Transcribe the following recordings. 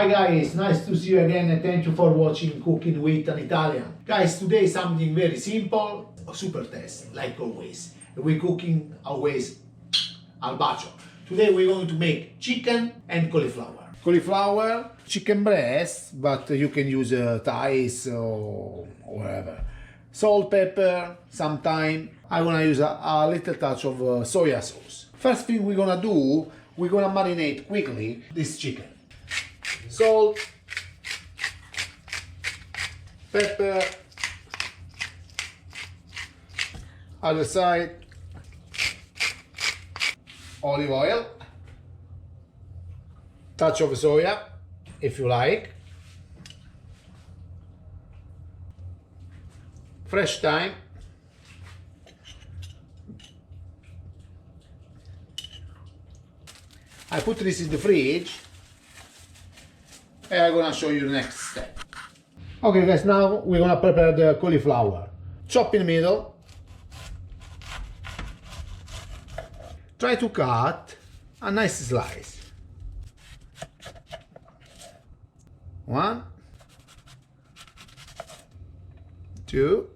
Hi guys, nice to see you again and thank you for watching Cooking with an Italian. Guys, today something very simple, super taste, like always. We're cooking always al bacio. Today we're going to make chicken and cauliflower. Cauliflower, chicken breast, but you can use thighs or whatever. Salt, pepper, some thyme. I'm gonna use a little touch of soy sauce. First thing we're gonna do, we're gonna marinate quickly this chicken. Salt, pepper, other side, olive oil, touch of soya if you like, fresh thyme, I put this in the fridge and I'm gonna show you the next step. Okay guys, now we're gonna prepare the cauliflower. Chop in the middle. Try to cut a nice slice. 1, 2.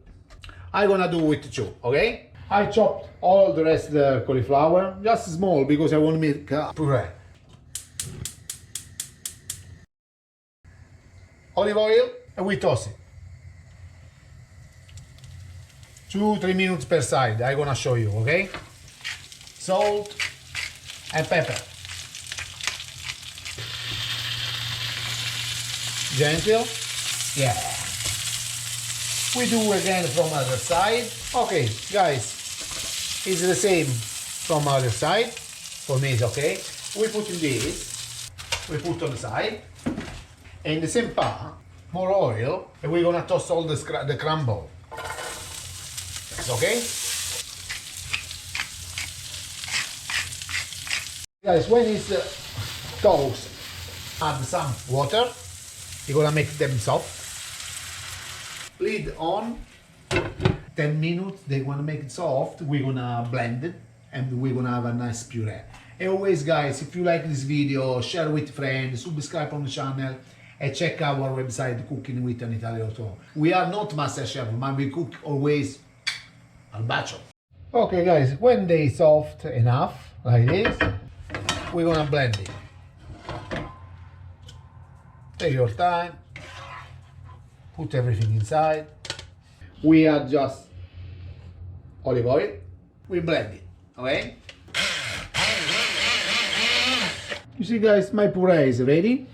I'm gonna do with 2, okay? I chopped all the rest of the cauliflower, just small because I want to make a puree. Olive oil and we toss it. 2-3 minutes per side, I'm gonna show you, okay? Salt and pepper. Gentle, yeah. We do again from other side. Okay, guys, it's the same from other side. For me, it's okay. We put in this. We put on the side. And in the same pan, more oil, and we're gonna toss all the crumble. It's okay? Guys, when it's toast, add some water. You're gonna make them soft. Lid on. 10 minutes, they wanna make it soft. We're gonna blend it and we're gonna have a nice puree. And always guys, if you like this video, share with friends, subscribe on the channel and check our website Cooking with an Italian. We are not master chef, but we cook always al bacio. Okay guys, when they soft enough, like this, we're gonna blend it. Take your time, put everything inside. We add just olive oil, we blend it, okay? You see guys, my puree is ready.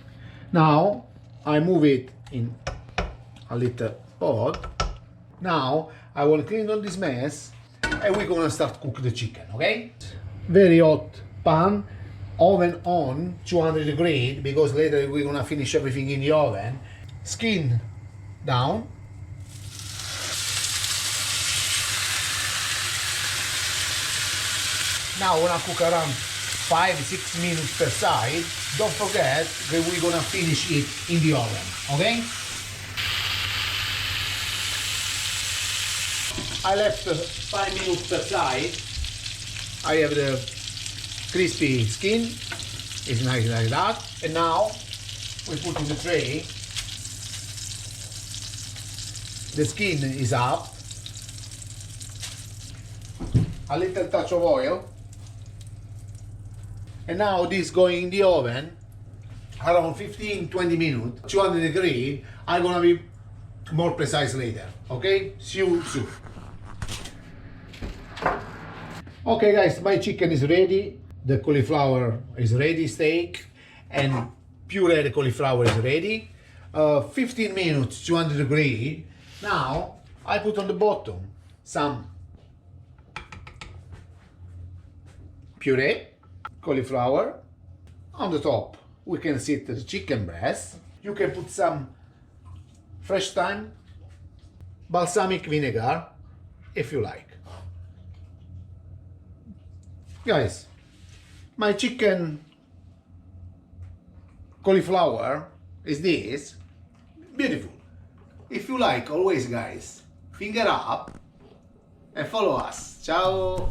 Now I move it in a little pot. Now I will clean all this mess and we're gonna start cook the chicken, okay? Very hot pan, oven on 200 degrees because later we're gonna finish everything in the oven. Skin down. Now we're gonna cook around 5-6 minutes per side. Don't forget that we're gonna finish it in the oven, okay? I left 5 minutes per side. I have the crispy skin. It's nice like that. And now we put in the tray. The skin is up. A little touch of oil. And now this going in the oven around 15-20 minutes, 200 degrees. I'm gonna be more precise later, okay? See you soon. Okay guys, my chicken is ready, the cauliflower is ready, steak, and puree the cauliflower is ready. 15 minutes, 200 degrees. Now I put on the bottom some puree, cauliflower. On the top we can sit the chicken breast. You can put some fresh thyme, balsamic vinegar if you like. Guys, my chicken cauliflower is this. Beautiful. If you like, always guys, finger up and follow us. Ciao!